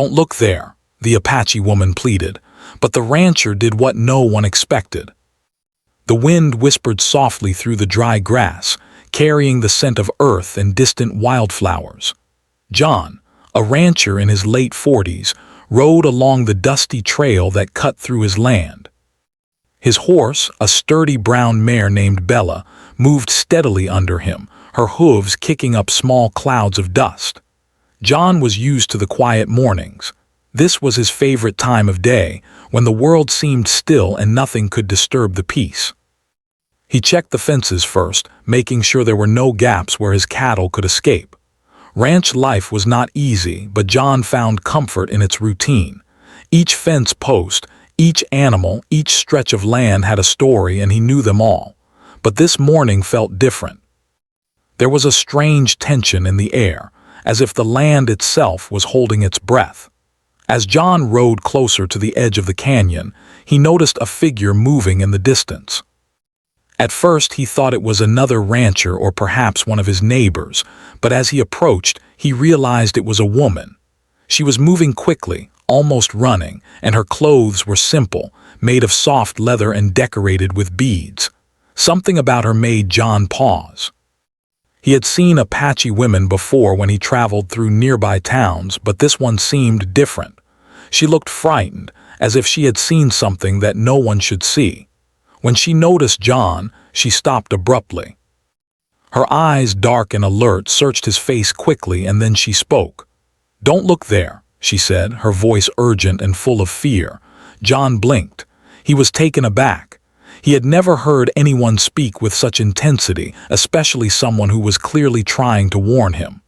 "Don't look there," the Apache woman pleaded, but the rancher did what no one expected. The wind whispered softly through the dry grass, carrying the scent of earth and distant wildflowers. John, a rancher in his late 40s, rode along the dusty trail that cut through his land. His horse, a sturdy brown mare named Bella, moved steadily under him, her hooves kicking up small clouds of dust. John was used to the quiet mornings. This was his favorite time of day, when the world seemed still and nothing could disturb the peace. He checked the fences first, making sure there were no gaps where his cattle could escape. Ranch life was not easy, but John found comfort in its routine. Each fence post, each animal, each stretch of land had a story, and he knew them all. But this morning felt different. There was a strange tension in the air, as if the land itself was holding its breath. As John rode closer to the edge of the canyon, he noticed a figure moving in the distance. At first he thought it was another rancher or perhaps one of his neighbors, but as he approached, he realized it was a woman. She was moving quickly, almost running, and her clothes were simple, made of soft leather and decorated with beads. Something about her made John pause. He had seen Apache women before when he traveled through nearby towns, but this one seemed different. She looked frightened, as if she had seen something that no one should see. When she noticed John, she stopped abruptly. Her eyes, dark and alert, searched his face quickly, and then she spoke. "Don't look there," she said, her voice urgent and full of fear. John blinked. He was taken aback. He had never heard anyone speak with such intensity, especially someone who was clearly trying to warn him.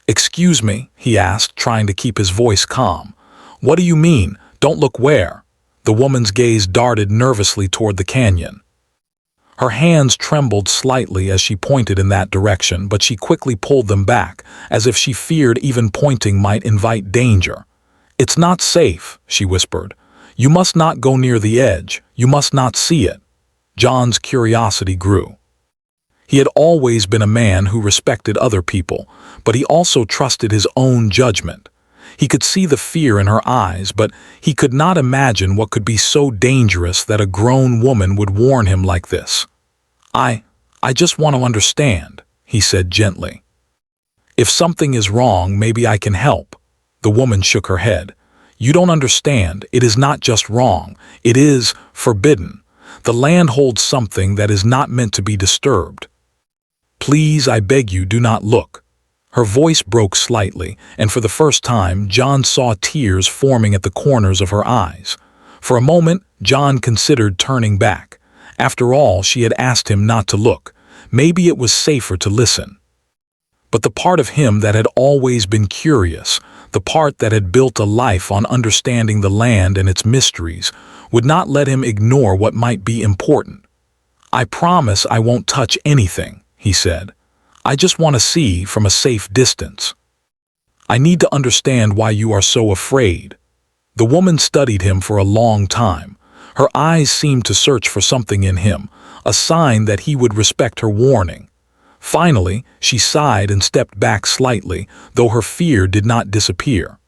"Excuse me," he asked, trying to keep his voice calm. "What do you mean, don't look where?" The woman's gaze darted nervously toward the canyon. Her hands trembled slightly as she pointed in that direction, but she quickly pulled them back, as if she feared even pointing might invite danger. "It's not safe," she whispered. "You must not go near the edge. You must not see it." John's curiosity grew. He had always been a man who respected other people, but he also trusted his own judgment. He could see the fear in her eyes, but he could not imagine what could be so dangerous that a grown woman would warn him like this. I just want to understand," he said gently. "If something is wrong, maybe I can help." The woman shook her head. "You don't understand. It is not just wrong. It is forbidden. The land holds something that is not meant to be disturbed. Please, I beg you, do not look." Her voice broke slightly, and for the first time, John saw tears forming at the corners of her eyes. For a moment, John considered turning back. After all, she had asked him not to look. Maybe it was safer to listen. But the part of him that had always been curious, the part that had built a life on understanding the land and its mysteries, would not let him ignore what might be important. "I promise I won't touch anything," he said. "I just want to see from a safe distance. I need to understand why you are so afraid." The woman studied him for a long time. Her eyes seemed to search for something in him, a sign that he would respect her warning. Finally, she sighed and stepped back slightly, though her fear did not disappear.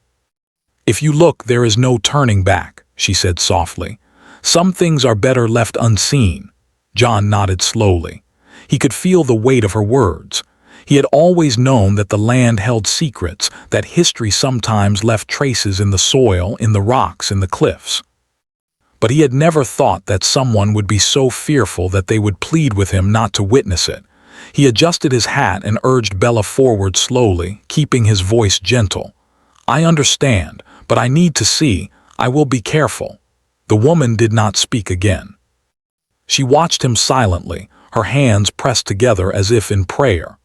"If you look, there is no turning back," she said softly. "Some things are better left unseen." John nodded slowly. He could feel the weight of her words. He had always known that the land held secrets, that history sometimes left traces in the soil, in the rocks, in the cliffs. But he had never thought that someone would be so fearful that they would plead with him not to witness it. He adjusted his hat and urged Bella forward slowly, keeping his voice gentle. "I understand, but I need to see. I will be careful." The woman did not speak again. She watched him silently, her hands pressed together as if in prayer.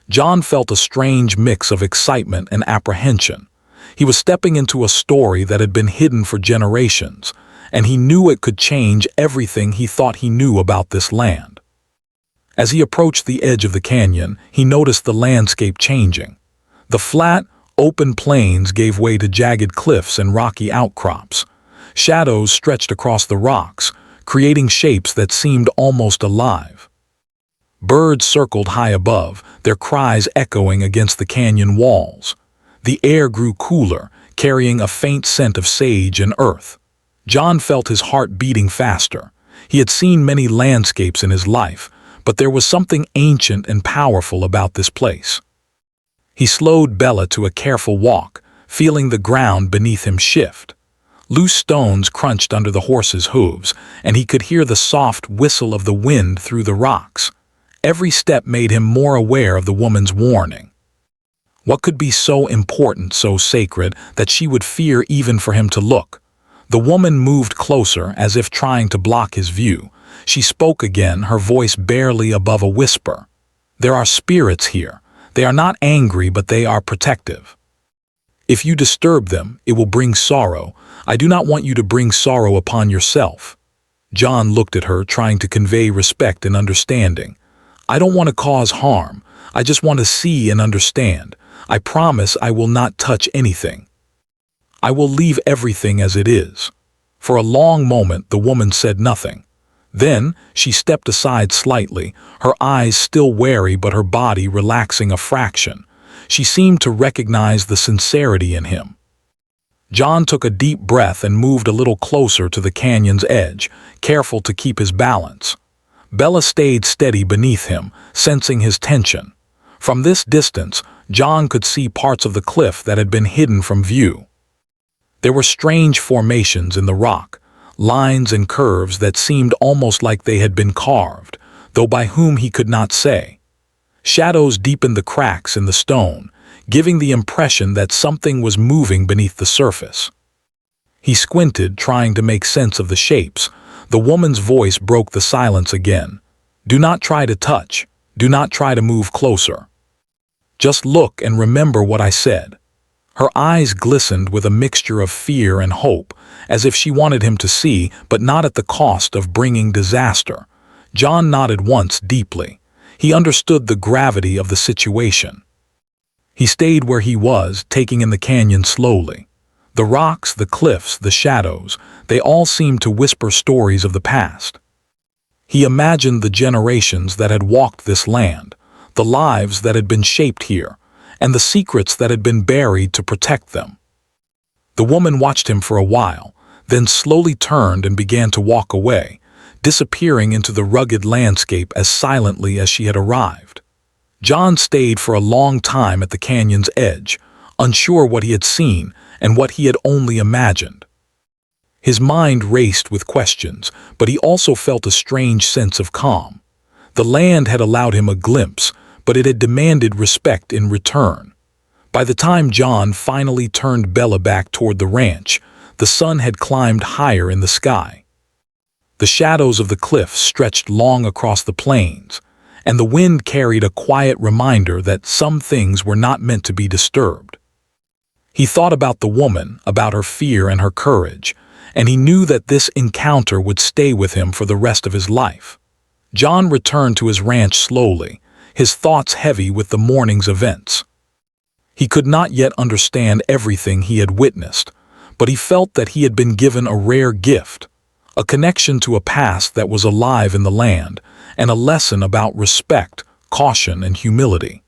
John felt a strange mix of excitement and apprehension. He was stepping into a story that had been hidden for generations, and he knew it could change everything he thought he knew about this land. As he approached the edge of the canyon, he noticed the landscape changing. The flat, open plains gave way to jagged cliffs and rocky outcrops. Shadows stretched across the rocks, creating shapes that seemed almost alive. Birds circled high above, their cries echoing against the canyon walls. The air grew cooler, carrying a faint scent of sage and earth. John felt his heart beating faster. He had seen many landscapes in his life, but there was something ancient and powerful about this place. He slowed Bella to a careful walk, feeling the ground beneath him shift. Loose stones crunched under the horse's hooves, and he could hear the soft whistle of the wind through the rocks. Every step made him more aware of the woman's warning. What could be so important, so sacred, that she would fear even for him to look? The woman moved closer, as if trying to block his view. She spoke again, her voice barely above a whisper. "There are spirits here. They are not angry, but they are protective. If you disturb them, it will bring sorrow. I do not want you to bring sorrow upon yourself." John looked at her, trying to convey respect and understanding. "I don't want to cause harm. I just want to see and understand. I promise I will not touch anything. I will leave everything as it is." For a long moment, the woman said nothing. Then she stepped aside slightly, her eyes still wary but her body relaxing a fraction. She seemed to recognize the sincerity in him. John took a deep breath and moved a little closer to the canyon's edge, careful to keep his balance. Bella stayed steady beneath him, sensing his tension. From this distance, John could see parts of the cliff that had been hidden from view. There were strange formations in the rock, lines and curves that seemed almost like they had been carved, though by whom he could not say. Shadows deepened the cracks in the stone, giving the impression that something was moving beneath the surface. He squinted, trying to make sense of the shapes. The woman's voice broke the silence again. "Do not try to touch. Do not try to move closer. Just look and remember what I said." Her eyes glistened with a mixture of fear and hope, as if she wanted him to see, but not at the cost of bringing disaster. John nodded once deeply. He understood the gravity of the situation. He stayed where he was, taking in the canyon slowly. The rocks, the cliffs, the shadows, they all seemed to whisper stories of the past. He imagined the generations that had walked this land, the lives that had been shaped here, and the secrets that had been buried to protect them. The woman watched him for a while, then slowly turned and began to walk away, disappearing into the rugged landscape as silently as she had arrived. John stayed for a long time at the canyon's edge, unsure what he had seen and what he had only imagined. His mind raced with questions, but he also felt a strange sense of calm. The land had allowed him a glimpse, but it had demanded respect in return. By the time John finally turned Bella back toward the ranch, the sun had climbed higher in the sky. The shadows of the cliffs stretched long across the plains, and the wind carried a quiet reminder that some things were not meant to be disturbed. He thought about the woman, about her fear and her courage, and he knew that this encounter would stay with him for the rest of his life. John returned to his ranch slowly, his thoughts heavy with the morning's events. He could not yet understand everything he had witnessed, but he felt that he had been given a rare gift, a connection to a past that was alive in the land, and a lesson about respect, caution, and humility.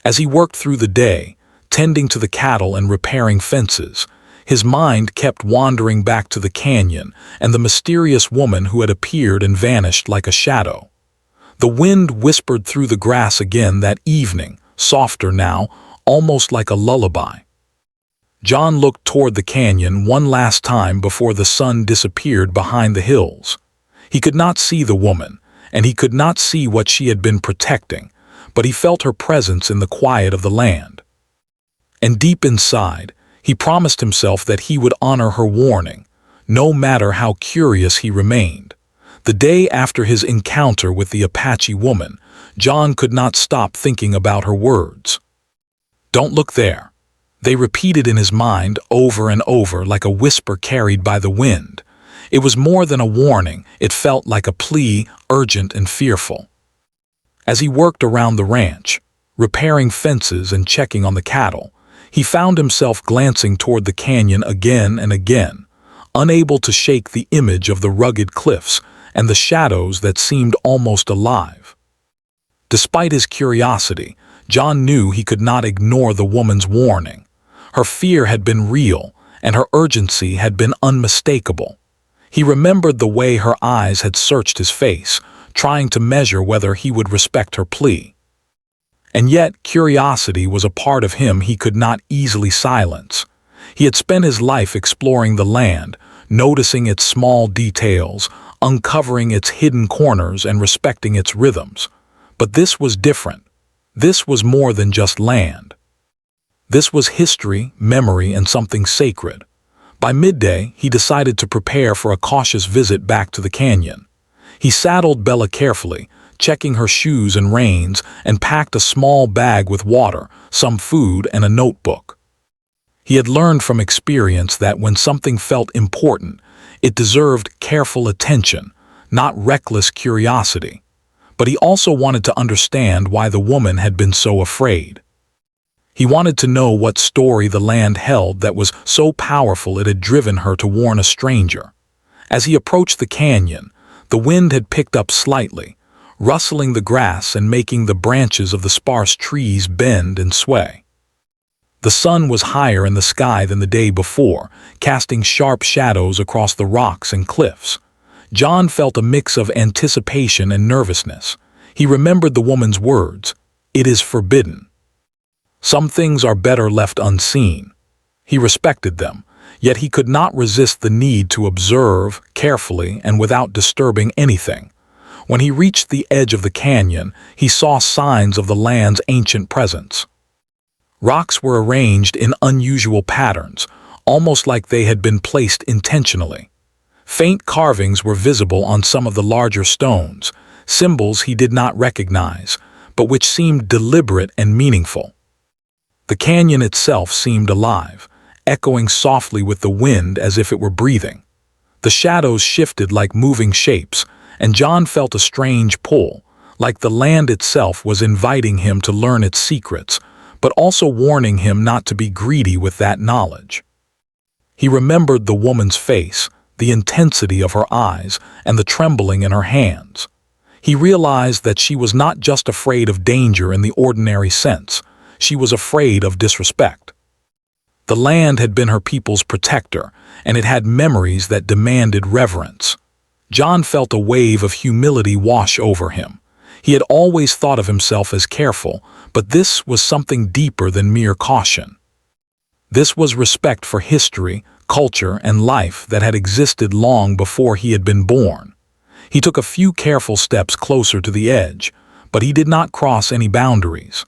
As he worked through the day, tending to the cattle and repairing fences, his mind kept wandering back to the canyon and the mysterious woman who had appeared and vanished like a shadow. The wind whispered through the grass again that evening, softer now, almost like a lullaby. John looked toward the canyon one last time before the sun disappeared behind the hills. He could not see the woman, and he could not see what she had been protecting, but he felt her presence in the quiet of the land. And deep inside, he promised himself that he would honor her warning, no matter how curious he remained. The day after his encounter with the Apache woman, John could not stop thinking about her words. "Don't look there." They repeated in his mind over and over like a whisper carried by the wind. It was more than a warning, it felt like a plea, urgent and fearful. As he worked around the ranch, repairing fences and checking on the cattle, he found himself glancing toward the canyon again and again, unable to shake the image of the rugged cliffs and the shadows that seemed almost alive. Despite his curiosity, John knew he could not ignore the woman's warning. Her fear had been real, and her urgency had been unmistakable. He remembered the way her eyes had searched his face, trying to measure whether he would respect her plea. And yet, curiosity was a part of him he could not easily silence. He had spent his life exploring the land, noticing its small details, uncovering its hidden corners and respecting its rhythms. But this was different. This was more than just land. This was history, memory, and something sacred. By midday, he decided to prepare for a cautious visit back to the canyon. He saddled Bella carefully, checking her shoes and reins, and packed a small bag with water, some food, and a notebook. He had learned from experience that when something felt important, it deserved careful attention, not reckless curiosity. But he also wanted to understand why the woman had been so afraid. He wanted to know what story the land held that was so powerful it had driven her to warn a stranger. As he approached the canyon, the wind had picked up slightly, rustling the grass and making the branches of the sparse trees bend and sway. The sun was higher in the sky than the day before, casting sharp shadows across the rocks and cliffs. John felt a mix of anticipation and nervousness. He remembered the woman's words, "It is forbidden." Some things are better left unseen. He respected them, yet he could not resist the need to observe carefully and without disturbing anything. When he reached the edge of the canyon, he saw signs of the land's ancient presence. Rocks were arranged in unusual patterns, almost like they had been placed intentionally. Faint carvings were visible on some of the larger stones, symbols he did not recognize, but which seemed deliberate and meaningful. The canyon itself seemed alive, echoing softly with the wind as if it were breathing. The shadows shifted like moving shapes, and John felt a strange pull, like the land itself was inviting him to learn its secrets, but also warning him not to be greedy with that knowledge. He remembered the woman's face, the intensity of her eyes, and the trembling in her hands. He realized that she was not just afraid of danger in the ordinary sense. She was afraid of disrespect. The land had been her people's protector, and it had memories that demanded reverence. John felt a wave of humility wash over him. He had always thought of himself as careful, but this was something deeper than mere caution. This was respect for history, culture, and life that had existed long before he had been born. He took a few careful steps closer to the edge, but he did not cross any boundaries.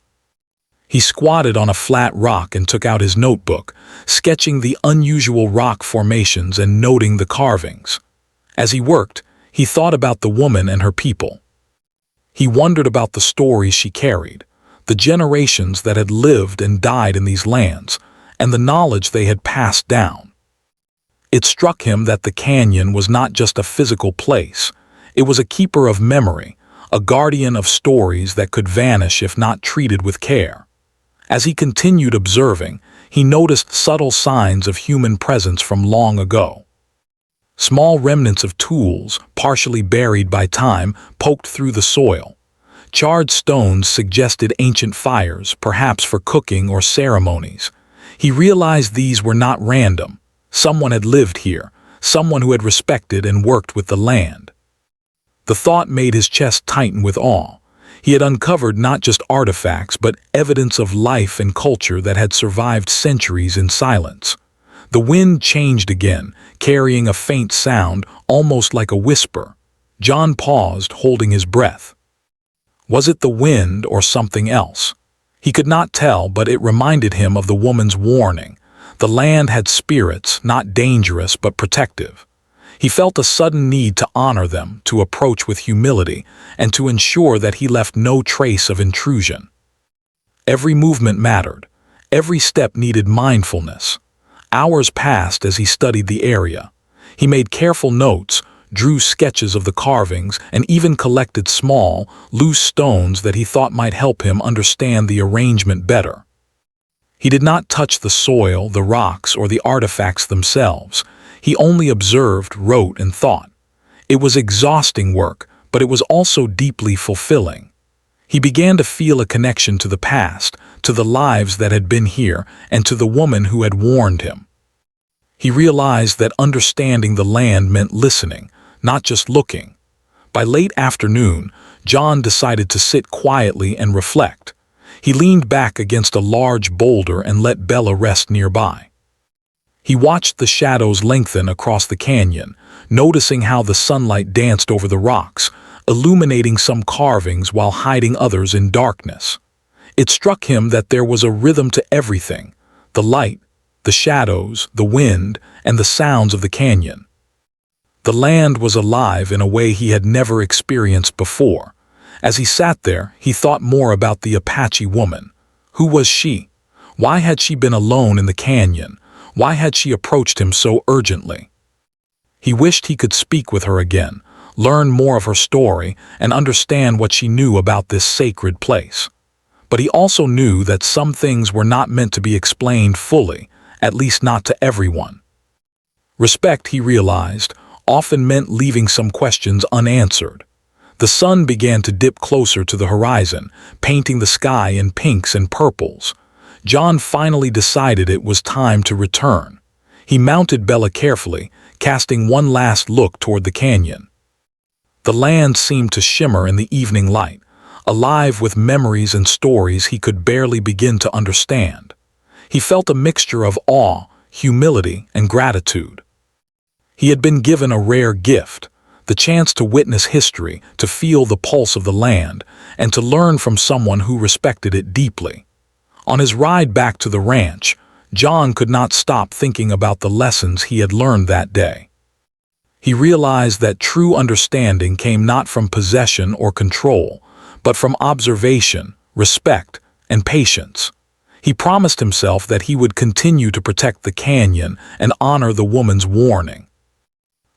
He squatted on a flat rock and took out his notebook, sketching the unusual rock formations and noting the carvings. As he worked, he thought about the woman and her people. He wondered about the stories she carried, the generations that had lived and died in these lands, and the knowledge they had passed down. It struck him that the canyon was not just a physical place. It was a keeper of memory, a guardian of stories that could vanish if not treated with care. As he continued observing, he noticed subtle signs of human presence from long ago. Small remnants of tools, partially buried by time, poked through the soil. Charred stones suggested ancient fires, perhaps for cooking or ceremonies. He realized these were not random. Someone had lived here, someone who had respected and worked with the land. The thought made his chest tighten with awe. He had uncovered not just artifacts, but evidence of life and culture that had survived centuries in silence. The wind changed again, carrying a faint sound, almost like a whisper. John paused, holding his breath. Was it the wind or something else? He could not tell, but it reminded him of the woman's warning. The land had spirits, not dangerous but protective. He felt a sudden need to honor them, to approach with humility, and to ensure that he left no trace of intrusion. Every movement mattered. Every step needed mindfulness. Hours passed as he studied the area. He made careful notes, drew sketches of the carvings, and even collected small, loose stones that he thought might help him understand the arrangement better. He did not touch the soil, the rocks, or the artifacts themselves. He only observed, wrote, and thought. It was exhausting work, but it was also deeply fulfilling. He began to feel a connection to the past, to the lives that had been here, and to the woman who had warned him. He realized that understanding the land meant listening, not just looking. By late afternoon, John decided to sit quietly and reflect. He leaned back against a large boulder and let Bella rest nearby. He watched the shadows lengthen across the canyon, noticing how the sunlight danced over the rocks, illuminating some carvings while hiding others in darkness. It struck him that there was a rhythm to everything: the light, the shadows, the wind, and the sounds of the canyon. The land was alive in a way he had never experienced before. As he sat there, he thought more about the Apache woman. Who was she? Why had she been alone in the canyon? Why had she approached him so urgently? He wished he could speak with her again, learn more of her story, and understand what she knew about this sacred place. But he also knew that some things were not meant to be explained fully, at least not to everyone. Respect, he realized, often meant leaving some questions unanswered. The sun began to dip closer to the horizon, painting the sky in pinks and purples. John finally decided it was time to return. He mounted Bella carefully, casting one last look toward the canyon. The land seemed to shimmer in the evening light, alive with memories and stories he could barely begin to understand. He felt a mixture of awe, humility, and gratitude. He had been given a rare gift, the chance to witness history, to feel the pulse of the land, and to learn from someone who respected it deeply. On his ride back to the ranch, John could not stop thinking about the lessons he had learned that day. He realized that true understanding came not from possession or control, but from observation, respect, and patience. He promised himself that he would continue to protect the canyon and honor the woman's warning.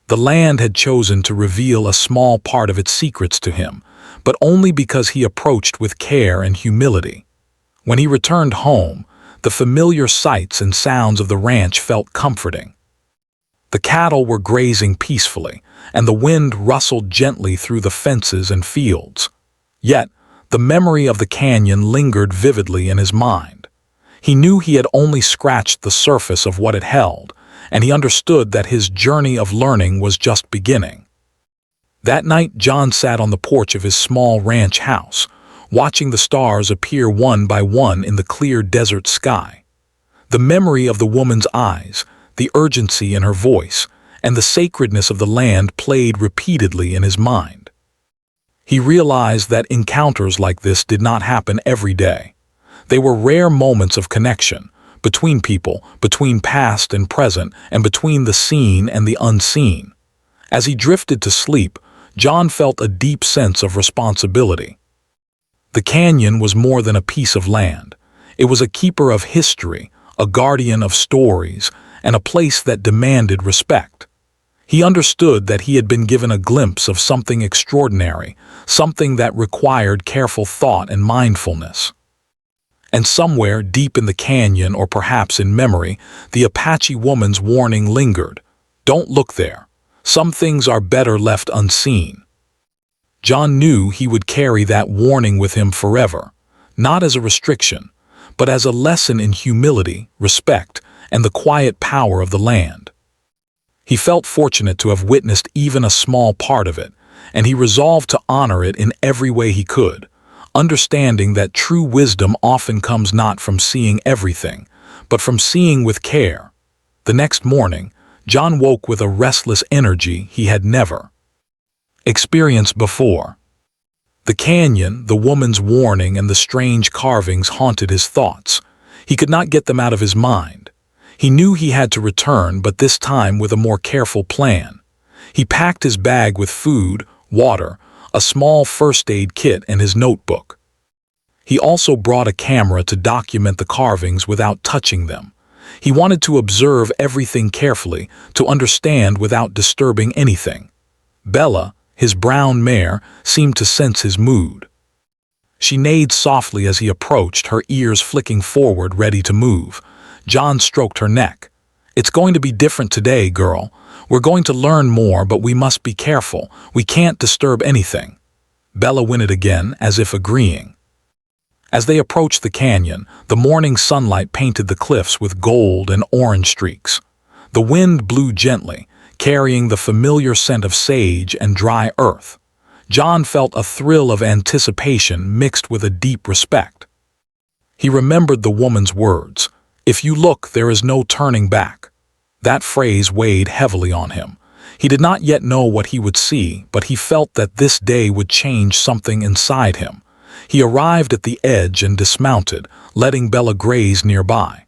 The land had chosen to reveal a small part of its secrets to him, but only because he approached with care and humility. When he returned home, the familiar sights and sounds of the ranch felt comforting. The cattle were grazing peacefully, and the wind rustled gently through the fences and fields. Yet, the memory of the canyon lingered vividly in his mind. He knew he had only scratched the surface of what it held, and he understood that his journey of learning was just beginning. That night, John sat on the porch of his small ranch house, watching the stars appear one by one in the clear desert sky. The memory of the woman's eyes, the urgency in her voice, and the sacredness of the land played repeatedly in his mind. He realized that encounters like this did not happen every day. They were rare moments of connection, between people, between past and present, and between the seen and the unseen. As he drifted to sleep, John felt a deep sense of responsibility. The canyon was more than a piece of land. It was a keeper of history, a guardian of stories, and a place that demanded respect. He understood that he had been given a glimpse of something extraordinary, something that required careful thought and mindfulness. And somewhere deep in the canyon, or perhaps in memory, the Apache woman's warning lingered. Don't look there. Some things are better left unseen. John knew he would carry that warning with him forever, not as a restriction, but as a lesson in humility, respect, and the quiet power of the land. He felt fortunate to have witnessed even a small part of it, and he resolved to honor it in every way he could, understanding that true wisdom often comes not from seeing everything, but from seeing with care. The next morning, John woke with a restless energy he had never experienced before. The canyon, the woman's warning, and the strange carvings haunted his thoughts. He could not get them out of his mind. He knew he had to return, but this time with a more careful plan. He packed his bag with food, water, a small first aid kit, and his notebook. He also brought a camera to document the carvings without touching them. He wanted to observe everything carefully, to understand without disturbing anything. Bella, his brown mare, seemed to sense his mood. She neighed softly as he approached, her ears flicking forward, ready to move. John stroked her neck. It's going to be different today, girl. We're going to learn more, but we must be careful. We can't disturb anything. Bella whinnied again, as if agreeing. As they approached the canyon, the morning sunlight painted the cliffs with gold and orange streaks. The wind blew gently, carrying the familiar scent of sage and dry earth. John felt a thrill of anticipation mixed with a deep respect. He remembered the woman's words, "If you look, there is no turning back." That phrase weighed heavily on him. He did not yet know what he would see, but he felt that this day would change something inside him. He arrived at the edge and dismounted, letting Bella graze nearby.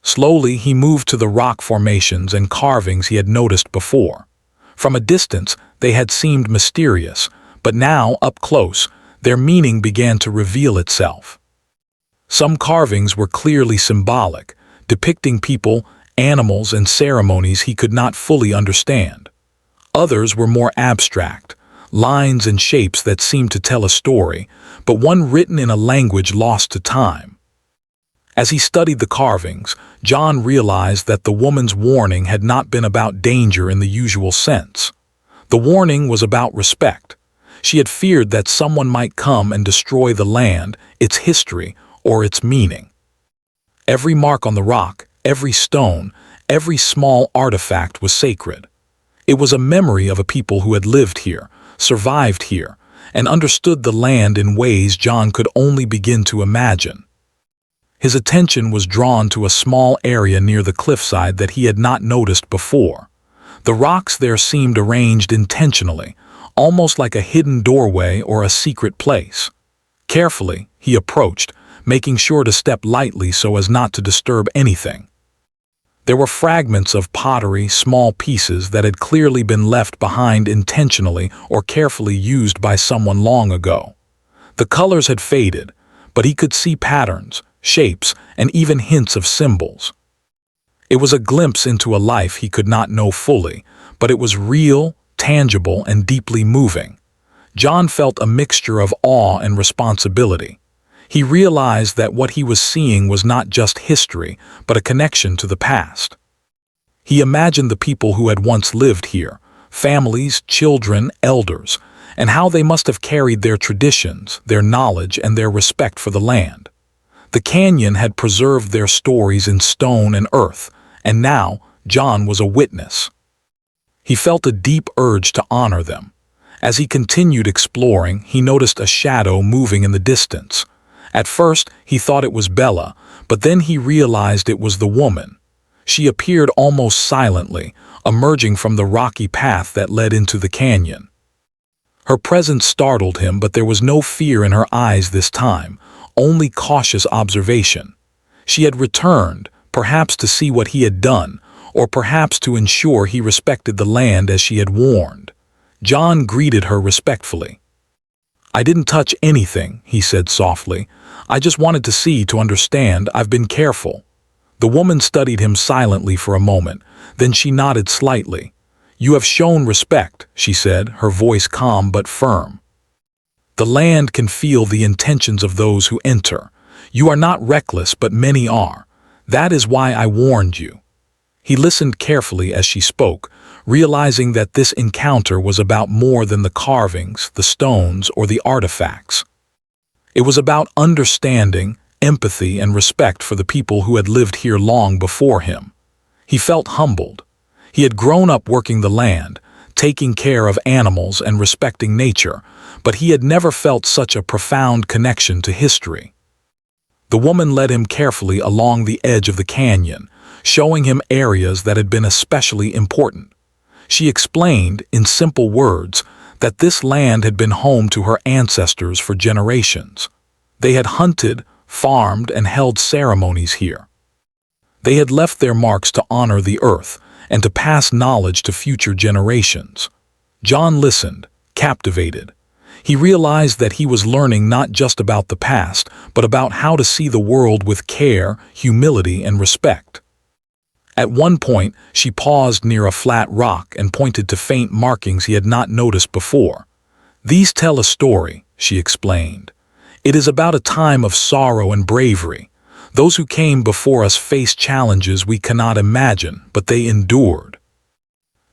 Slowly, he moved to the rock formations and carvings he had noticed before. From a distance, they had seemed mysterious, but now, up close, their meaning began to reveal itself. Some carvings were clearly symbolic, depicting people, animals, and ceremonies he could not fully understand. Others were more abstract, lines and shapes that seemed to tell a story, but one written in a language lost to time. As he studied the carvings, John realized that the woman's warning had not been about danger in the usual sense. The warning was about respect. She had feared that someone might come and destroy the land, its history, or its meaning. Every mark on the rock, every stone, every small artifact was sacred. It was a memory of a people who had lived here, survived here, and understood the land in ways John could only begin to imagine. His attention was drawn to a small area near the cliffside that he had not noticed before. The rocks there seemed arranged intentionally, almost like a hidden doorway or a secret place. Carefully, he approached, making sure to step lightly so as not to disturb anything. There were fragments of pottery, small pieces that had clearly been left behind intentionally or carefully used by someone long ago. The colors had faded, but he could see patterns, shapes, and even hints of symbols. It was a glimpse into a life he could not know fully, but it was real, tangible, and deeply moving. John felt a mixture of awe and responsibility. He realized that what he was seeing was not just history, but a connection to the past. He imagined the people who had once lived here, families, children, elders, and how they must have carried their traditions, their knowledge, and their respect for the land. The canyon had preserved their stories in stone and earth, and now John was a witness. He felt a deep urge to honor them. As he continued exploring, he noticed a shadow moving in the distance. At first, he thought it was Bella, but then he realized it was the woman. She appeared almost silently, emerging from the rocky path that led into the canyon. Her presence startled him, but there was no fear in her eyes this time, only cautious observation. She had returned, perhaps to see what he had done, or perhaps to ensure he respected the land as she had warned. John greeted her respectfully. "I didn't touch anything," he said softly. "I just wanted to see, to understand. I've been careful." The woman studied him silently for a moment, then she nodded slightly. "You have shown respect," she said, her voice calm but firm. "The land can feel the intentions of those who enter. You are not reckless, but many are. That is why I warned you." He listened carefully as she spoke, realizing that this encounter was about more than the carvings, the stones, or the artifacts. It was about understanding, empathy, and respect for the people who had lived here long before him. He felt humbled. He had grown up working the land, taking care of animals and respecting nature, but he had never felt such a profound connection to history. The woman led him carefully along the edge of the canyon, showing him areas that had been especially important. She explained, in simple words, that this land had been home to her ancestors for generations. They had hunted, farmed, and held ceremonies here. They had left their marks to honor the earth and to pass knowledge to future generations. John listened, captivated. He realized that he was learning not just about the past, but about how to see the world with care, humility, and respect. At one point, she paused near a flat rock and pointed to faint markings he had not noticed before. "These tell a story," she explained. "It is about a time of sorrow and bravery. Those who came before us faced challenges we cannot imagine, but they endured.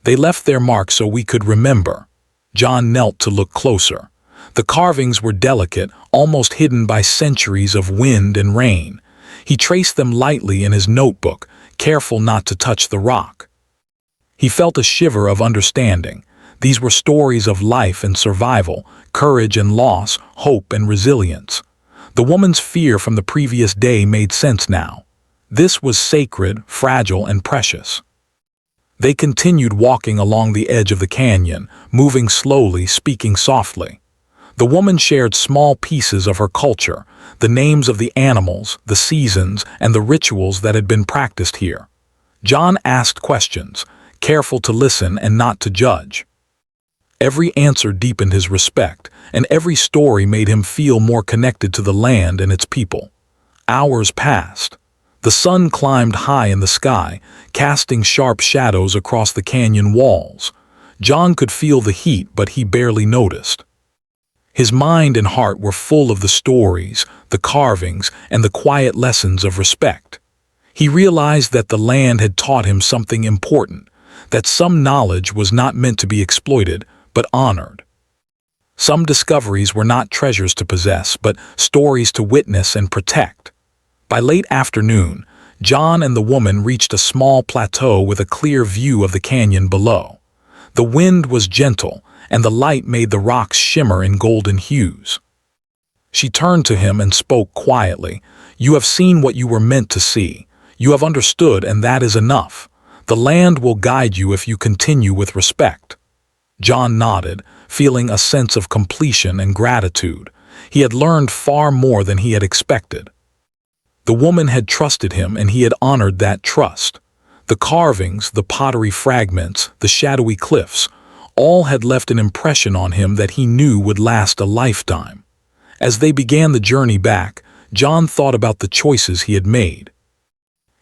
They left their mark so we could remember." John knelt to look closer. The carvings were delicate, almost hidden by centuries of wind and rain. He traced them lightly in his notebook, careful not to touch the rock. He felt a shiver of understanding. These were stories of life and survival, courage and loss, hope and resilience. The woman's fear from the previous day made sense now. This was sacred, fragile, and precious. They continued walking along the edge of the canyon, moving slowly, speaking softly. The woman shared small pieces of her culture, the names of the animals, the seasons, and the rituals that had been practiced here. John asked questions, careful to listen and not to judge. Every answer deepened his respect, and every story made him feel more connected to the land and its people. Hours passed. The sun climbed high in the sky, casting sharp shadows across the canyon walls. John could feel the heat, but he barely noticed. His mind and heart were full of the stories, the carvings, and the quiet lessons of respect. He realized that the land had taught him something important, that some knowledge was not meant to be exploited, but honored. Some discoveries were not treasures to possess, but stories to witness and protect. By late afternoon, John and the woman reached a small plateau with a clear view of the canyon below. The wind was gentle, and the light made the rocks shimmer in golden hues. She turned to him and spoke quietly. "You have seen what you were meant to see. You have understood, and that is enough. The land will guide you if you continue with respect." John nodded, feeling a sense of completion and gratitude. He had learned far more than he had expected. The woman had trusted him, and he had honored that trust. The carvings, the pottery fragments, the shadowy cliffs, all had left an impression on him that he knew would last a lifetime. As they began the journey back, John thought about the choices he had made.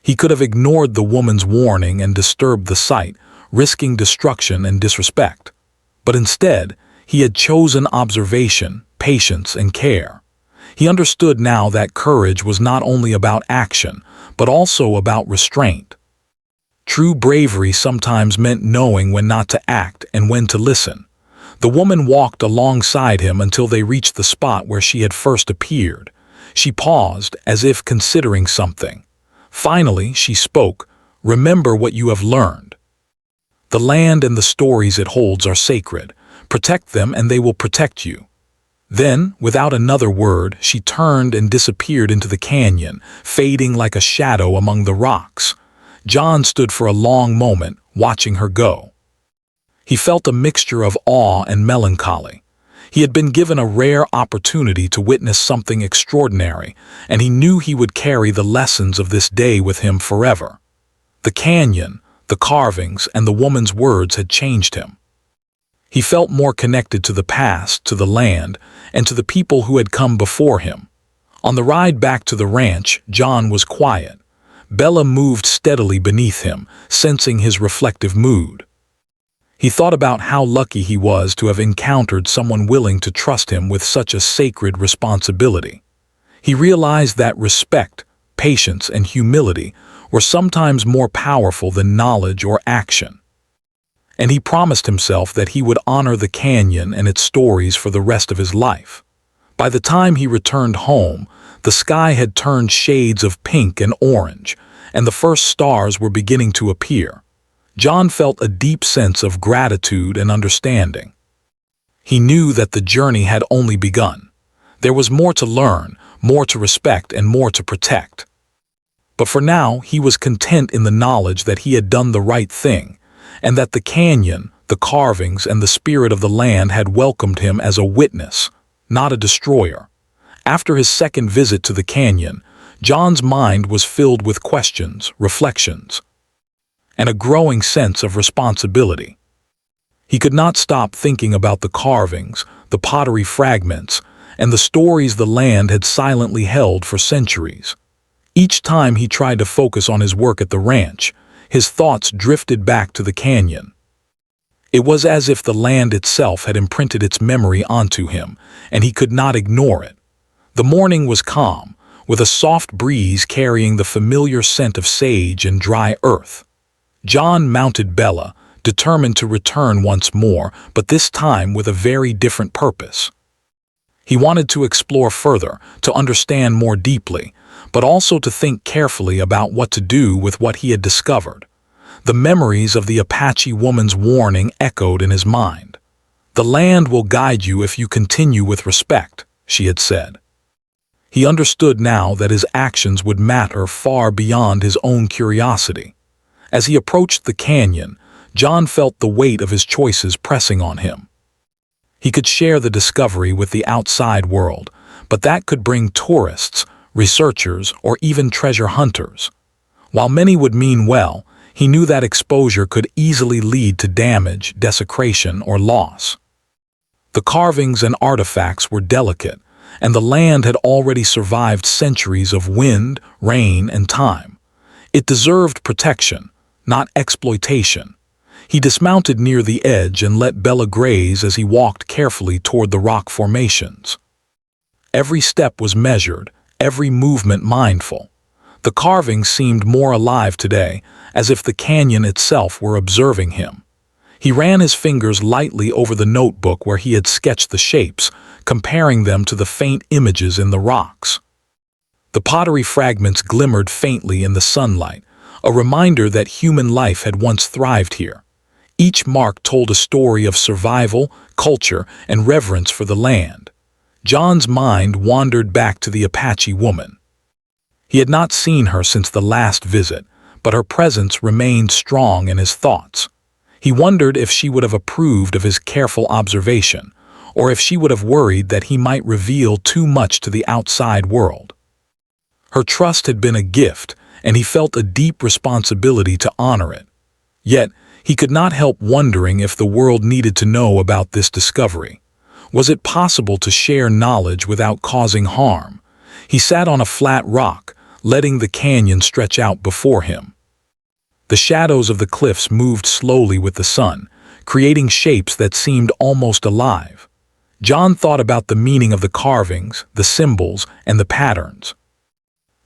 He could have ignored the woman's warning and disturbed the site, risking destruction and disrespect. But instead, he had chosen observation, patience, and care. He understood now that courage was not only about action, but also about restraint. True bravery sometimes meant knowing when not to act and when to listen. The woman walked alongside him until they reached the spot where she had first appeared. She paused, as if considering something. Finally, she spoke, "Remember what you have learned. The land and the stories it holds are sacred. Protect them and they will protect you." Then, without another word, she turned and disappeared into the canyon, fading like a shadow among the rocks. John stood for a long moment, watching her go. He felt a mixture of awe and melancholy. He had been given a rare opportunity to witness something extraordinary, and he knew he would carry the lessons of this day with him forever. The canyon, the carvings, and the woman's words had changed him. He felt more connected to the past, to the land, and to the people who had come before him. On the ride back to the ranch, John was quiet. Bella moved steadily beneath him, sensing his reflective mood. He thought about how lucky he was to have encountered someone willing to trust him with such a sacred responsibility. He realized that respect, patience, and humility were sometimes more powerful than knowledge or action. And he promised himself that he would honor the canyon and its stories for the rest of his life. By the time he returned home, the sky had turned shades of pink and orange, and the first stars were beginning to appear. John felt a deep sense of gratitude and understanding. He knew that the journey had only begun. There was more to learn, more to respect, and more to protect. But for now, he was content in the knowledge that he had done the right thing, and that the canyon, the carvings, and the spirit of the land had welcomed him as a witness, not a destroyer. After his second visit to the canyon, John's mind was filled with questions, reflections, and a growing sense of responsibility. He could not stop thinking about the carvings, the pottery fragments, and the stories the land had silently held for centuries. Each time he tried to focus on his work at the ranch, his thoughts drifted back to the canyon. It was as if the land itself had imprinted its memory onto him, and he could not ignore it. The morning was calm, with a soft breeze carrying the familiar scent of sage and dry earth. John mounted Bella, determined to return once more, but this time with a very different purpose. He wanted to explore further, to understand more deeply, but also to think carefully about what to do with what he had discovered. The memories of the Apache woman's warning echoed in his mind. "The land will guide you if you continue with respect," she had said. He understood now that his actions would matter far beyond his own curiosity. As he approached the canyon, John felt the weight of his choices pressing on him. He could share the discovery with the outside world, but that could bring tourists, researchers, or even treasure hunters. While many would mean well, he knew that exposure could easily lead to damage, desecration, or loss. The carvings and artifacts were delicate, and the land had already survived centuries of wind, rain, and time. It deserved protection, not exploitation. He dismounted near the edge and let Bella graze as he walked carefully toward the rock formations. Every step was measured, every movement mindful. The carvings seemed more alive today, as if the canyon itself were observing him. He ran his fingers lightly over the notebook where he had sketched the shapes, comparing them to the faint images in the rocks. The pottery fragments glimmered faintly in the sunlight, a reminder that human life had once thrived here. Each mark told a story of survival, culture, and reverence for the land. John's mind wandered back to the Apache woman. He had not seen her since the last visit, but her presence remained strong in his thoughts. He wondered if she would have approved of his careful observation, or if she would have worried that he might reveal too much to the outside world. Her trust had been a gift, and he felt a deep responsibility to honor it. Yet, he could not help wondering if the world needed to know about this discovery. Was it possible to share knowledge without causing harm? He sat on a flat rock, letting the canyon stretch out before him. The shadows of the cliffs moved slowly with the sun, creating shapes that seemed almost alive. John thought about the meaning of the carvings, the symbols, and the patterns.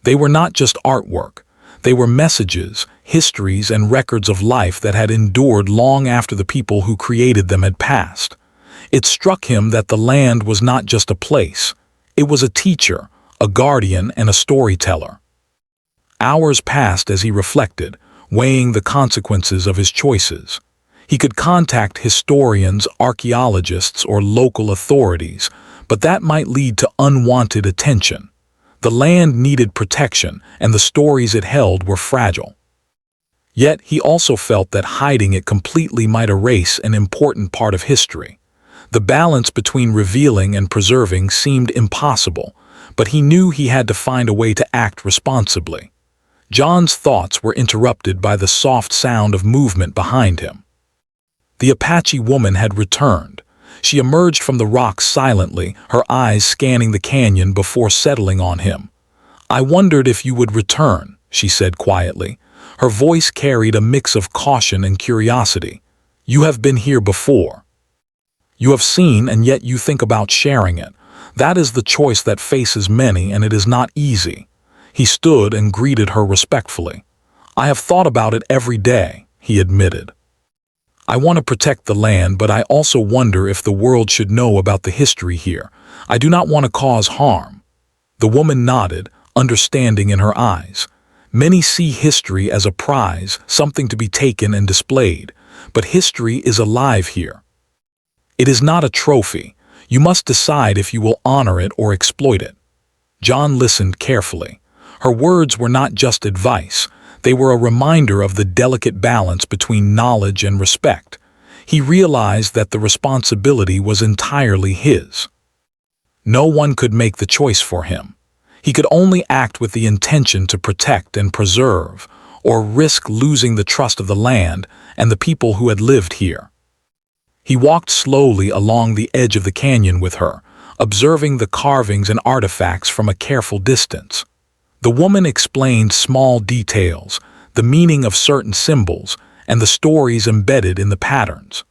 They were not just artwork. They were messages, histories, and records of life that had endured long after the people who created them had passed. It struck him that the land was not just a place. It was a teacher, a guardian, and a storyteller. Hours passed as he reflected, weighing the consequences of his choices. He could contact historians, archaeologists, or local authorities, but that might lead to unwanted attention. The land needed protection, and the stories it held were fragile. Yet he also felt that hiding it completely might erase an important part of history. The balance between revealing and preserving seemed impossible, but he knew he had to find a way to act responsibly. John's thoughts were interrupted by the soft sound of movement behind him. The Apache woman had returned. She emerged from the rocks silently, her eyes scanning the canyon before settling on him. "I wondered if you would return," she said quietly. Her voice carried a mix of caution and curiosity. "You have been here before. You have seen, and yet you think about sharing it. That is the choice that faces many, and it is not easy." He stood and greeted her respectfully. "I have thought about it every day," he admitted. "I want to protect the land, but I also wonder if the world should know about the history here. I do not want to cause harm." The woman nodded, understanding in her eyes. Many see history as a prize, something to be taken and displayed, but history is alive here. It is not a trophy. You must decide if you will honor it or exploit it. John listened carefully. Her words were not just advice. They were a reminder of the delicate balance between knowledge and respect. He realized that the responsibility was entirely his. No one could make the choice for him. He could only act with the intention to protect and preserve, or risk losing the trust of the land and the people who had lived here. He walked slowly along the edge of the canyon with her, observing the carvings and artifacts from a careful distance. The woman explained small details, the meaning of certain symbols, and the stories embedded in the patterns.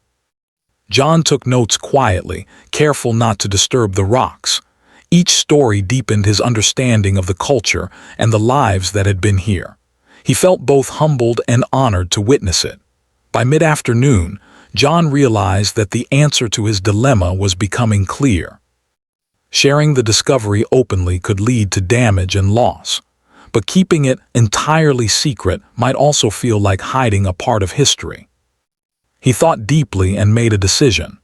John took notes quietly, careful not to disturb the rocks. Each story deepened his understanding of the culture and the lives that had been here. He felt both humbled and honored to witness it. By mid-afternoon, John realized that the answer to his dilemma was becoming clear. Sharing the discovery openly could lead to damage and loss, but keeping it entirely secret might also feel like hiding a part of history. He thought deeply and made a decision.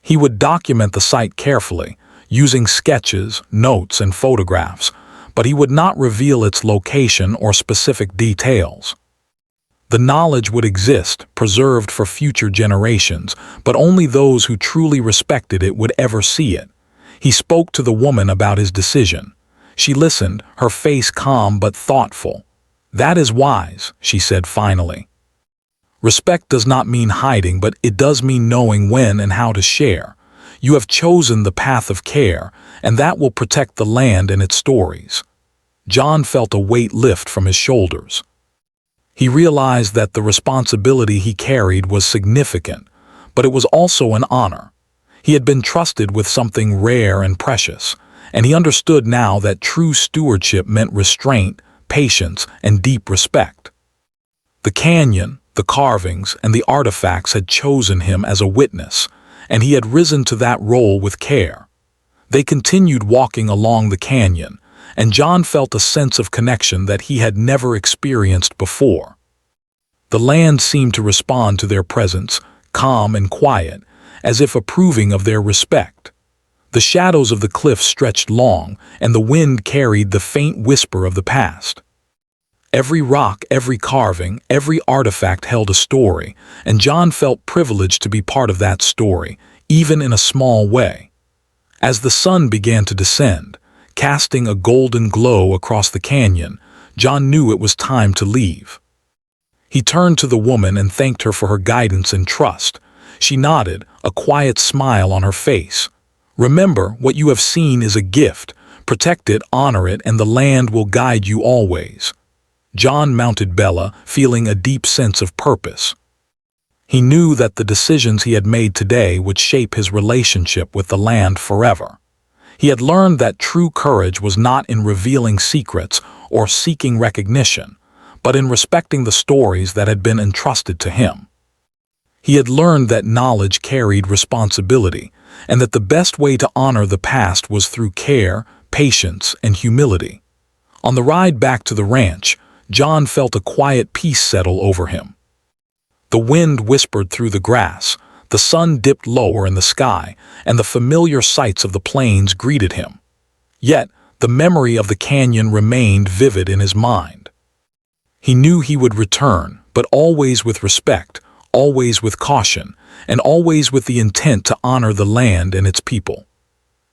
He would document the site carefully, using sketches, notes, and photographs, but he would not reveal its location or specific details. The knowledge would exist, preserved for future generations, but only those who truly respected it would ever see it. He spoke to the woman about his decision. She listened, her face calm but thoughtful. "That is wise," she said finally. Respect does not mean hiding, but it does mean knowing when and how to share. You have chosen the path of care, and that will protect the land and its stories. John felt a weight lift from his shoulders. He realized that the responsibility he carried was significant, but it was also an honor. He had been trusted with something rare and precious, and he understood now that true stewardship meant restraint, patience, and deep respect. The canyon, the carvings, and the artifacts had chosen him as a witness, and he had risen to that role with care. They continued walking along the canyon, and John felt a sense of connection that he had never experienced before. The land seemed to respond to their presence, calm and quiet, as if approving of their respect. The shadows of the cliffs stretched long, and the wind carried the faint whisper of the past. Every rock, every carving, every artifact held a story, and John felt privileged to be part of that story, even in a small way. As the sun began to descend, casting a golden glow across the canyon, John knew it was time to leave. He turned to the woman and thanked her for her guidance and trust. She nodded, a quiet smile on her face. "Remember, what you have seen is a gift. Protect it, honor it, and the land will guide you always." John mounted Bella, feeling a deep sense of purpose. He knew that the decisions he had made today would shape his relationship with the land forever. He had learned that true courage was not in revealing secrets or seeking recognition, but in respecting the stories that had been entrusted to him. He had learned that knowledge carried responsibility, and that the best way to honor the past was through care, patience, and humility. On the ride back to the ranch, John felt a quiet peace settle over him. The wind whispered through the grass, the sun dipped lower in the sky, and the familiar sights of the plains greeted him. Yet, the memory of the canyon remained vivid in his mind. He knew he would return, but always with respect, always with caution, and always with the intent to honor the land and its people.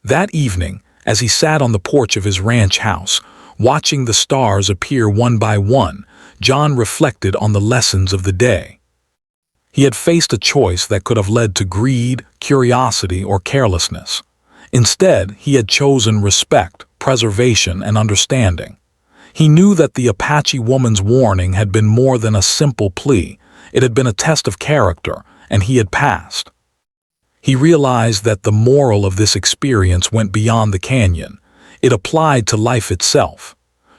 That evening, as he sat on the porch of his ranch house, watching the stars appear one by one, John reflected on the lessons of the day. He had faced a choice that could have led to greed, curiosity, or carelessness. Instead, he had chosen respect, preservation, and understanding. He knew that the Apache woman's warning had been more than a simple plea. It had been a test of character, and he had passed. He realized that the moral of this experience went beyond the canyon. It applied to life itself.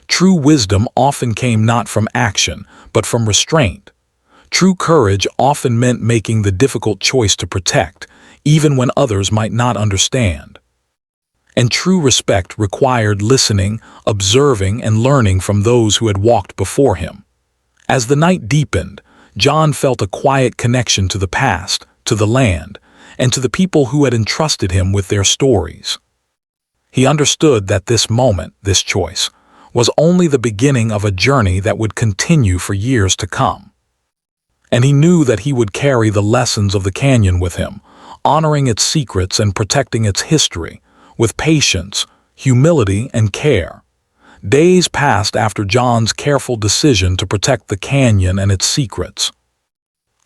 True wisdom often came not from action, but from restraint. True courage often meant making the difficult choice to protect, even when others might not understand. And true respect required listening, observing, and learning from those who had walked before him. As the night deepened, John felt a quiet connection to the past, to the land, and to the people who had entrusted him with their stories. He understood that this moment, this choice, was only the beginning of a journey that would continue for years to come. And he knew that he would carry the lessons of the canyon with him, honoring its secrets and protecting its history, with patience, humility, and care. Days passed after John's careful decision to protect the canyon and its secrets.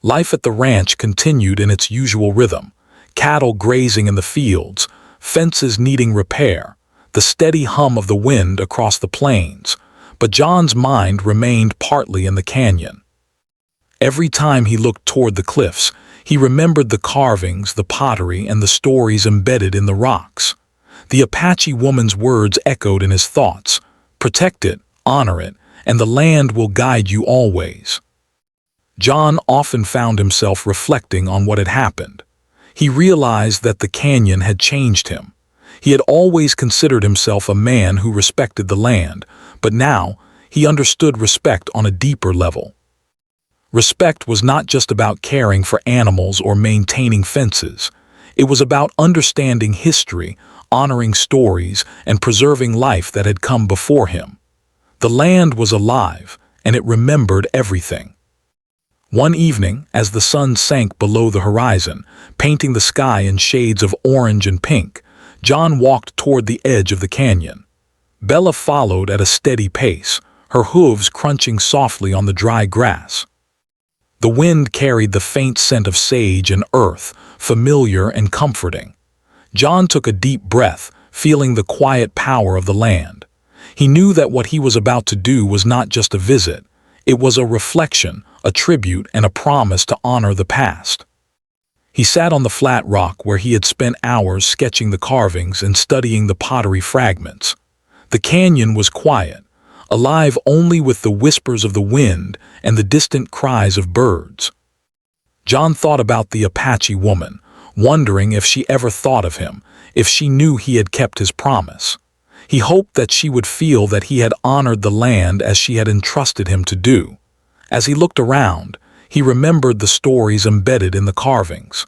Life at the ranch continued in its usual rhythm, cattle grazing in the fields, fences needing repair, the steady hum of the wind across the plains, but John's mind remained partly in the canyon. Every time he looked toward the cliffs, he remembered the carvings, the pottery, and the stories embedded in the rocks. The Apache woman's words echoed in his thoughts: "Protect it, honor it, and the land will guide you always." John often found himself reflecting on what had happened. He realized that the canyon had changed him. He had always considered himself a man who respected the land, but now he understood respect on a deeper level. Respect was not just about caring for animals or maintaining fences. It was about understanding history, honoring stories, and preserving life that had come before him. The land was alive, and it remembered everything. One evening, as the sun sank below the horizon, painting the sky in shades of orange and pink, John walked toward the edge of the canyon. Bella followed at a steady pace, her hooves crunching softly on the dry grass. The wind carried the faint scent of sage and earth, familiar and comforting. John took a deep breath, feeling the quiet power of the land. He knew that what he was about to do was not just a visit. It was a reflection, a tribute, and a promise to honor the past. He sat on the flat rock where he had spent hours sketching the carvings and studying the pottery fragments. The canyon was quiet, alive only with the whispers of the wind and the distant cries of birds. John thought about the Apache woman, wondering if she ever thought of him, if she knew he had kept his promise. He hoped that she would feel that he had honored the land as she had entrusted him to do. As he looked around, he remembered the stories embedded in the carvings.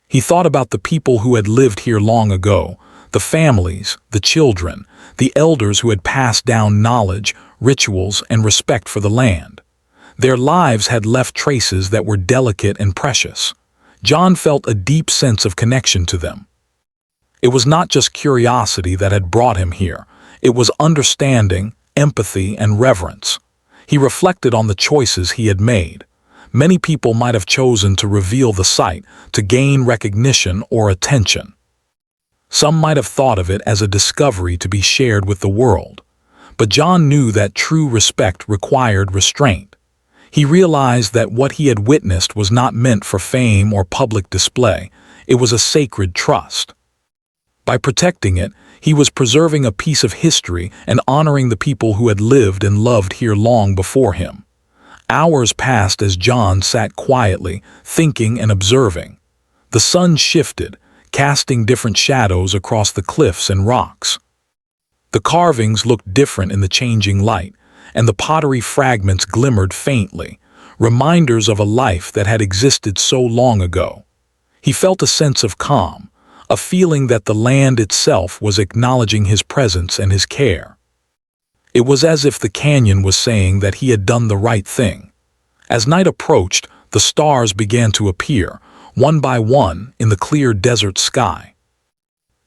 He thought about the people who had lived here long ago, the families, the children, the elders who had passed down knowledge, rituals, and respect for the land. Their lives had left traces that were delicate and precious. John felt a deep sense of connection to them. It was not just curiosity that had brought him here. It was understanding, empathy, and reverence. He reflected on the choices he had made. Many people might have chosen to reveal the site, to gain recognition or attention. Some might have thought of it as a discovery to be shared with the world. But John knew that true respect required restraint. He realized that what he had witnessed was not meant for fame or public display. It was a sacred trust. By protecting it, he was preserving a piece of history and honoring the people who had lived and loved here long before him. Hours passed as John sat quietly, thinking and observing. The sun shifted, casting different shadows across the cliffs and rocks. The carvings looked different in the changing light, and the pottery fragments glimmered faintly, reminders of a life that had existed so long ago. He felt a sense of calm, a feeling that the land itself was acknowledging his presence and his care. It was as if the canyon was saying that he had done the right thing. As night approached, the stars began to appear, one by one, in the clear desert sky.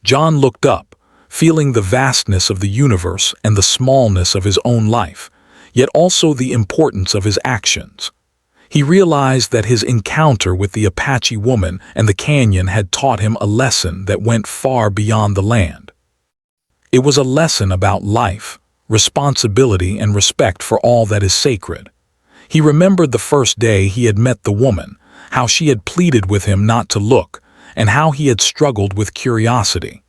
John looked up, feeling the vastness of the universe and the smallness of his own life, yet also the importance of his actions. He realized that his encounter with the Apache woman and the canyon had taught him a lesson that went far beyond the land. It was a lesson about life, responsibility, and respect for all that is sacred. He remembered the first day he had met the woman, how she had pleaded with him not to look, and how he had struggled with curiosity.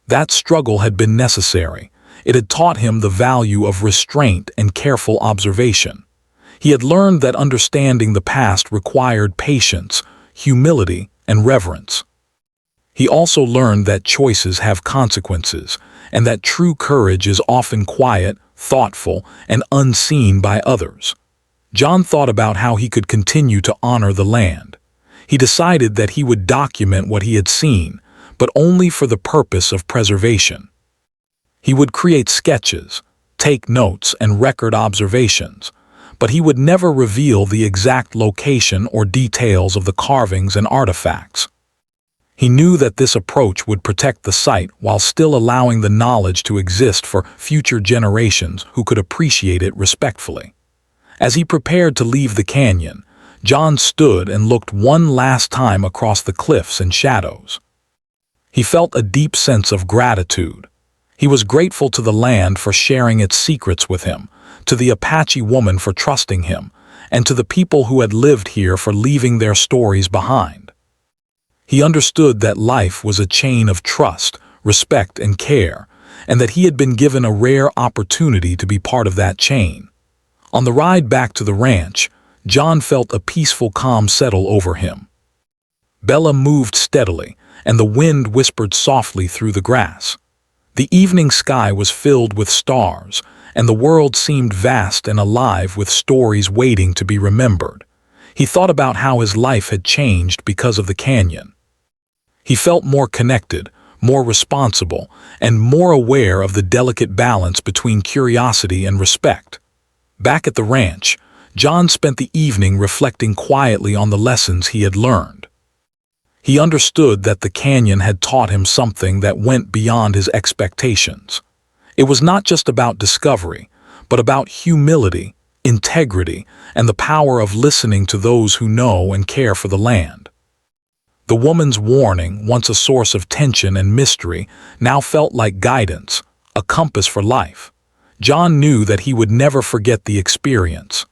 That struggle had been necessary. It had taught him the value of restraint and careful observation. He had learned that understanding the past required patience, humility, and reverence. He also learned that choices have consequences, and that true courage is often quiet, thoughtful, and unseen by others. John thought about how he could continue to honor the land. He decided that he would document what he had seen, but only for the purpose of preservation. He would create sketches, take notes, and record observations, but he would never reveal the exact location or details of the carvings and artifacts. He knew that this approach would protect the site while still allowing the knowledge to exist for future generations who could appreciate it respectfully. As he prepared to leave the canyon, John stood and looked one last time across the cliffs and shadows. He felt a deep sense of gratitude. He was grateful to the land for sharing its secrets with him, to the Apache woman for trusting him, and to the people who had lived here for leaving their stories behind. He understood that life was a chain of trust, respect, and care, and that he had been given a rare opportunity to be part of that chain. On the ride back to the ranch, John felt a peaceful calm settle over him. Bella moved steadily, and the wind whispered softly through the grass. The evening sky was filled with stars, and the world seemed vast and alive with stories waiting to be remembered. He thought about how his life had changed because of the canyon. He felt more connected, more responsible, and more aware of the delicate balance between curiosity and respect. Back at the ranch, John spent the evening reflecting quietly on the lessons he had learned. He understood that the canyon had taught him something that went beyond his expectations. It was not just about discovery, but about humility, integrity, and the power of listening to those who know and care for the land. The woman's warning, once a source of tension and mystery, now felt like guidance, a compass for life. John knew that he would never forget the experience.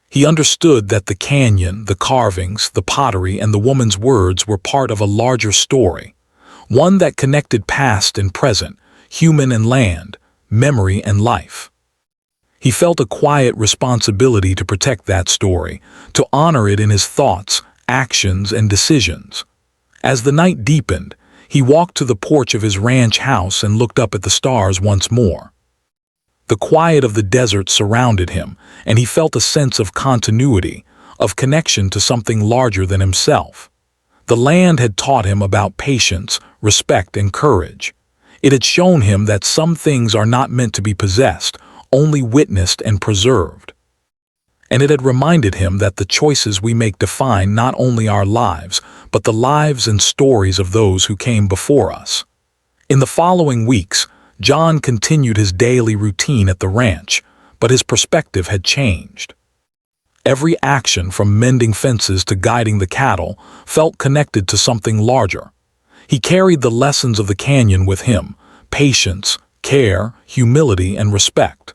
He understood that the canyon, the carvings, the pottery, and the woman's words were part of a larger story, one that connected past and present, human and land, memory and life. He felt a quiet responsibility to protect that story, to honor it in his thoughts, actions, and decisions. As the night deepened, he walked to the porch of his ranch house and looked up at the stars once more. The quiet of the desert surrounded him, and he felt a sense of continuity, of connection to something larger than himself. The land had taught him about patience, respect, and courage. It had shown him that some things are not meant to be possessed, only witnessed and preserved. And it had reminded him that the choices we make define not only our lives, but the lives and stories of those who came before us. In the following weeks, John continued his daily routine at the ranch, but his perspective had changed. Every action, from mending fences to guiding the cattle, felt connected to something larger. He carried the lessons of the canyon with him: patience, care, humility, and respect.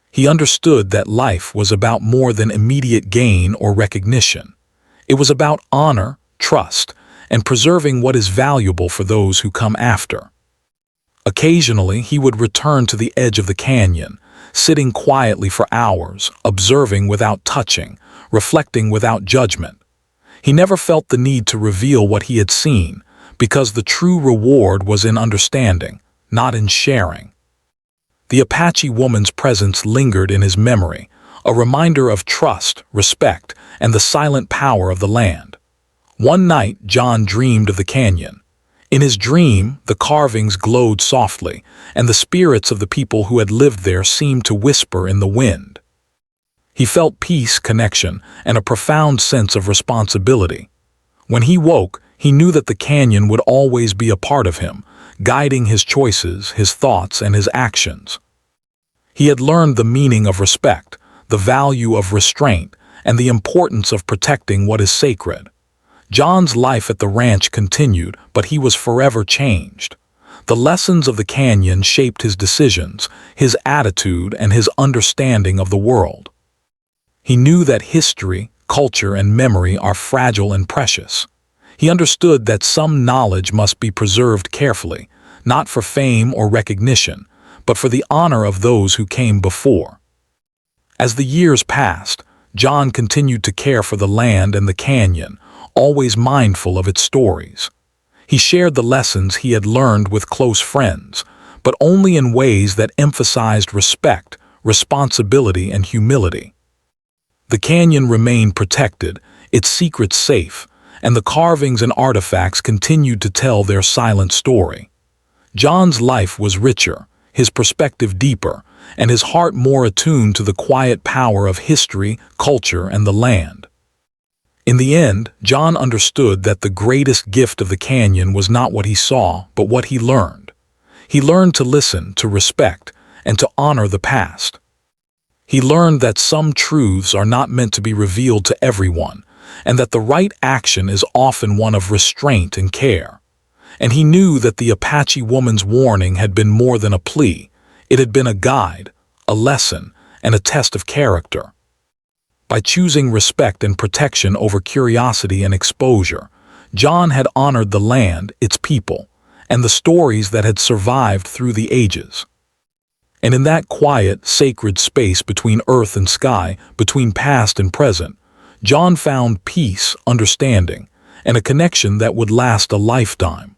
He understood that life was about more than immediate gain or recognition. It was about honor, trust, and preserving what is valuable for those who come after. Occasionally, he would return to the edge of the canyon, sitting quietly for hours, observing without touching, reflecting without judgment. He never felt the need to reveal what he had seen, because the true reward was in understanding, not in sharing. The Apache woman's presence lingered in his memory, a reminder of trust, respect, and the silent power of the land. One night, John dreamed of the canyon. In his dream, the carvings glowed softly, and the spirits of the people who had lived there seemed to whisper in the wind. He felt peace, connection, and a profound sense of responsibility. When he woke, he knew that the canyon would always be a part of him, guiding his choices, his thoughts, and his actions. He had learned the meaning of respect, the value of restraint, and the importance of protecting what is sacred. John's life at the ranch continued, but he was forever changed. The lessons of the canyon shaped his decisions, his attitude, and his understanding of the world. He knew that history, culture, and memory are fragile and precious. He understood that some knowledge must be preserved carefully, not for fame or recognition, but for the honor of those who came before. As the years passed, John continued to care for the land and the canyon, always mindful of its stories. He shared the lessons he had learned with close friends, but only in ways that emphasized respect, responsibility, and humility. The canyon remained protected, its secrets safe, and the carvings and artifacts continued to tell their silent story. John's life was richer, his perspective deeper, and his heart more attuned to the quiet power of history, culture, and the land. In the end, John understood that the greatest gift of the canyon was not what he saw, but what he learned. He learned to listen, to respect, and to honor the past. He learned that some truths are not meant to be revealed to everyone, and that the right action is often one of restraint and care. And he knew that the Apache woman's warning had been more than a plea. It had been a guide, a lesson, and a test of character. By choosing respect and protection over curiosity and exposure, John had honored the land, its people, and the stories that had survived through the ages. And in that quiet, sacred space between earth and sky, between past and present, John found peace, understanding, and a connection that would last a lifetime.